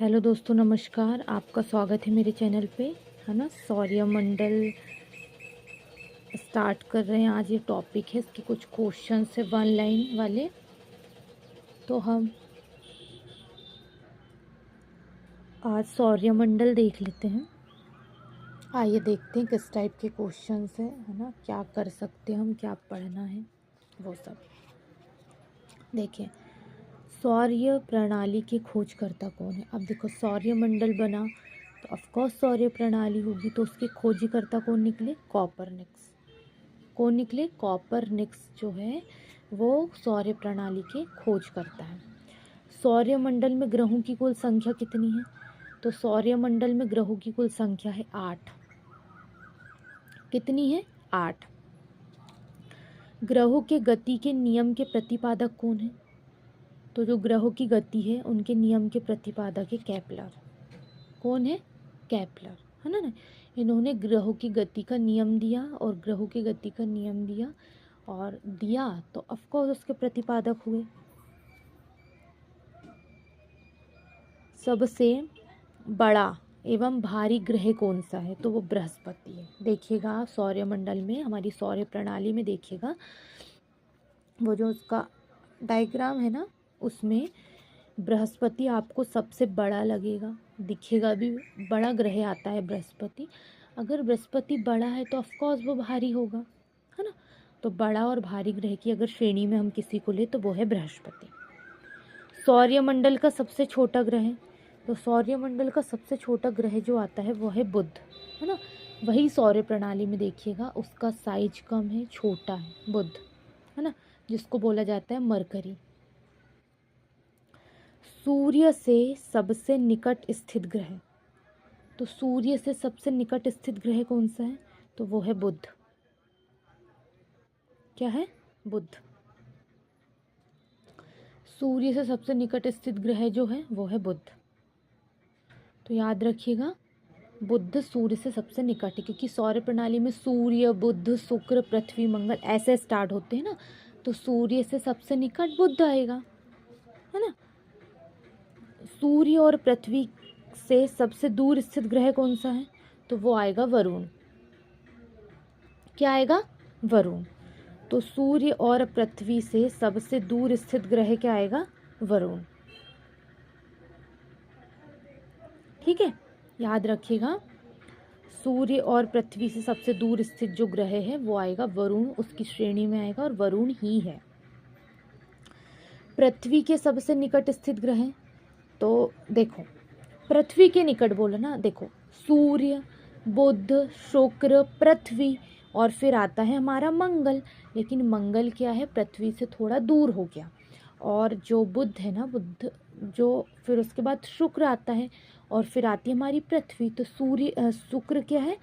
Hello दोस्तों, नमस्कार। आपका स्वागत है मेरे चैनल पे, है ना। सौरमंडल स्टार्ट कर रहे हैं। आज ये टॉपिक है, इसके कुछ क्वेश्चन है 1 लाइन वाले। तो हम आज सौरमंडल देख लेते हैं। आइए देखते हैं किस टाइप के क्वेश्चन है ना। क्या कर सकते हैं हम, क्या पढ़ना है, वो सब देखें। सौर्य प्रणाली की खोजकर्ता कौन है? अब देखो, सौरमंडल बना तो ऑफकोर्स सौर्य प्रणाली होगी, तो उसके खोजीकर्ता कौन निकले? कॉपरनिकस। कौन निकले? कॉपरनिकस जो है वो सौर्य प्रणाली के खोज करता है। सौर्यमंडल में ग्रहों की कुल संख्या कितनी है? तो सौर्यमंडल में ग्रहों की कुल संख्या है 8। कितनी है? 8। ग्रहों के गति के नियम के प्रतिपादक कौन है? तो जो ग्रहों की गति है उनके नियम के प्रतिपादक है केपलर। कौन है? केपलर, है ना। इन्होंने ग्रहों की गति का नियम दिया और ग्रहों की गति का नियम दिया तो ऑफकोर्स उसके प्रतिपादक हुए। सबसे बड़ा एवं भारी ग्रह कौन सा है? तो वो बृहस्पति है। देखिएगा सौरमंडल में, हमारी सौर प्रणाली में देखिएगा, वो जो उसका डायग्राम है ना, उसमें बृहस्पति आपको सबसे बड़ा लगेगा, दिखेगा भी। बड़ा ग्रह आता है बृहस्पति। अगर बृहस्पति बड़ा है तो ऑफकोर्स वो भारी होगा, है ना। तो बड़ा और भारी ग्रह की अगर श्रेणी में हम किसी को ले तो वो है बृहस्पति। सौर्यमंडल का सबसे छोटा ग्रह है, तो सौर्यमंडल का सबसे छोटा ग्रह जो आता है वो है बुध, है ना। वही सौर प्रणाली में देखिएगा उसका साइज कम है, छोटा है बुध, है ना, जिसको बोला जाता है मरकरी। सूर्य से सबसे निकट स्थित ग्रह, तो सूर्य से सबसे निकट स्थित ग्रह कौन सा है? तो वो है बुध। क्या है? बुध। सूर्य से सबसे निकट स्थित ग्रह जो है वो है बुध। तो याद रखिएगा, बुध सूर्य से सबसे निकट है, क्योंकि सौर प्रणाली में सूर्य, बुध, शुक्र, पृथ्वी, मंगल ऐसे स्टार्ट होते हैं ना। तो सूर्य से सबसे निकट बुध आएगा, है ना। सूर्य और पृथ्वी से सबसे दूर स्थित ग्रह कौन सा है? तो वो आएगा वरुण। क्या आएगा? वरुण। तो सूर्य और पृथ्वी से सबसे दूर स्थित ग्रह क्या आएगा? वरुण। ठीक है, याद रखिएगा, सूर्य और पृथ्वी से सबसे दूर स्थित जो ग्रह है वो आएगा वरुण, उसकी श्रेणी में आएगा और वरुण ही है। पृथ्वी के सबसे निकट स्थित ग्रह, तो देखो पृथ्वी के निकट बोलो ना, देखो सूर्य, बुध, शुक्र, पृथ्वी और फिर आता है हमारा मंगल। लेकिन मंगल क्या है? पृथ्वी से थोड़ा दूर हो गया। और जो बुध है ना, बुध जो, फिर उसके बाद शुक्र आता है और फिर आती है हमारी पृथ्वी। तो शुक्र क्या है?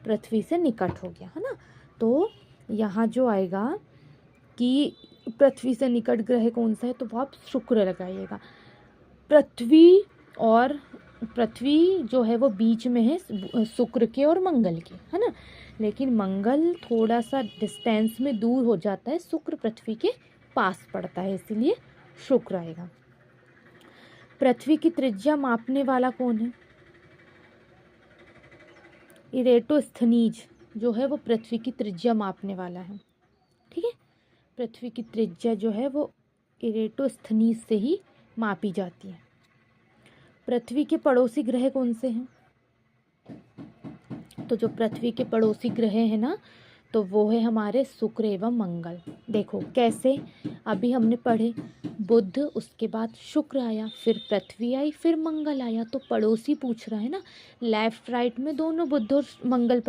पृथ्वी से निकट हो गया, है ना। तो यहाँ जो आएगा कि पृथ्वी से निकट ग्रह कौन सा है, तो वो आप शुक्र लगाइएगा। पृथ्वी और पृथ्वी जो है वो बीच में है शुक्र के और मंगल के, है ना। लेकिन मंगल थोड़ा सा डिस्टेंस में दूर हो जाता है, शुक्र पृथ्वी के पास पड़ता है, इसीलिए शुक्र आएगा। पृथ्वी की त्रिज्या मापने वाला कौन है? इरेटोस्थनीज जो है वो पृथ्वी की त्रिज्या मापने वाला है। ठीक है, पृथ्वी की त्रिज्या जो है वो इरेटोस्थनीज से ही मापी जाती है। पृथ्वी के पड़ोसी ग्रह कौन से हैं? तो जो पृथ्वी के पड़ोसी ग्रह हैं ना, तो वो है हमारे शुक्र एवं मंगल। देखो कैसे, अभी हमने पढ़े बुध, उसके बाद शुक्र आया, फिर पृथ्वी आई, फिर मंगल आया। तो पड़ोसी पूछ रहा है ना, लेफ्ट राइट में दोनों बुध और मंगल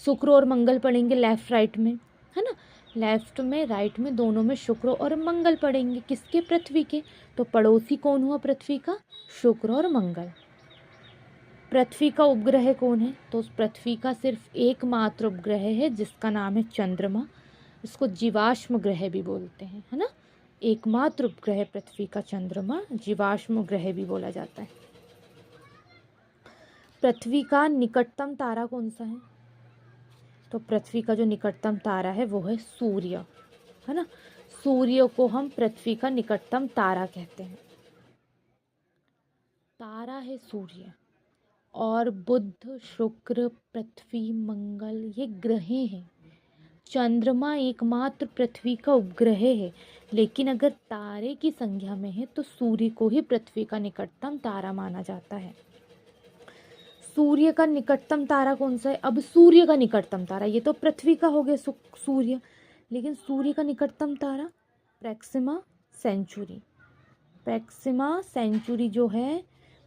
शुक्र और मंगल पड़ेंगे लेफ्ट राइट में, है ना। लेफ्ट में, राइट में, दोनों में शुक्र और मंगल पड़ेंगे। किसके? पृथ्वी के। तो पड़ोसी कौन हुआ पृथ्वी का? शुक्र और मंगल। पृथ्वी का उपग्रह कौन है? तो उस पृथ्वी का सिर्फ एकमात्र उपग्रह है जिसका नाम है चंद्रमा। इसको जीवाश्म ग्रह भी बोलते हैं, है ना। एकमात्र उपग्रह पृथ्वी का चंद्रमा, जीवाश्म ग्रह भी बोला जाता है। पृथ्वी का निकटतम तारा कौन सा है? तो पृथ्वी का जो निकटतम तारा है वो है सूर्य, है ना। सूर्य को हम पृथ्वी का निकटतम तारा कहते हैं। तारा है सूर्य, और बुध, शुक्र, पृथ्वी, मंगल ये ग्रह हैं। चंद्रमा एकमात्र पृथ्वी का उपग्रह है, लेकिन अगर तारे की संख्या में है तो सूर्य को ही पृथ्वी का निकटतम तारा माना जाता है। सूर्य का निकटतम तारा कौन सा है? अब सूर्य का निकटतम तारा, ये तो पृथ्वी का हो गया सूर्य, लेकिन सूर्य का निकटतम तारा प्रैक्सिमा सेंचुरी। प्रैक्सिमा सेंचुरी जो है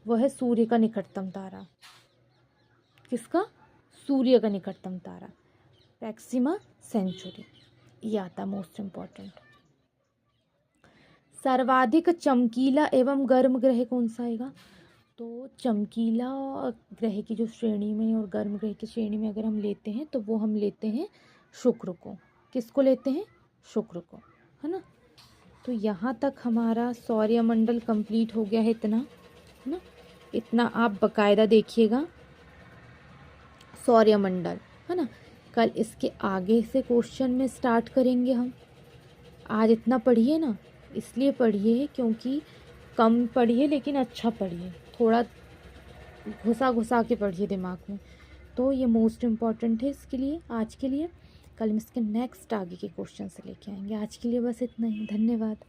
वह है सूर्य का निकटतम तारा। किसका? सूर्य का निकटतम तारा प्रैक्सिमा सेंचुरी। ये आता मोस्ट इम्पॉर्टेंट। सर्वाधिक चमकीला एवं गर्म ग्रह कौन सा आएगा? तो चमकीला ग्रह की जो श्रेणी में और गर्म ग्रह की श्रेणी में अगर हम लेते हैं तो वो हम लेते हैं शुक्र को। किसको लेते हैं? शुक्र को, है ना। तो यहाँ तक हमारा सौरमंडल कंप्लीट हो गया है, इतना, है ना। इतना आप बकायदा देखिएगा सौरमंडल, है ना। कल इसके आगे से क्वेश्चन में स्टार्ट करेंगे हम। आज इतना पढ़िए ना, इसलिए पढ़िए क्योंकि कम पढ़िए लेकिन अच्छा पढ़िए, थोड़ा घुसा घुसा के पढ़िए दिमाग में। तो ये मोस्ट इम्पॉर्टेंट है इसके लिए, आज के लिए। कल हम इसके नेक्स्ट आगे के क्वेश्चन से लेके आएंगे। आज के लिए बस इतना ही। धन्यवाद।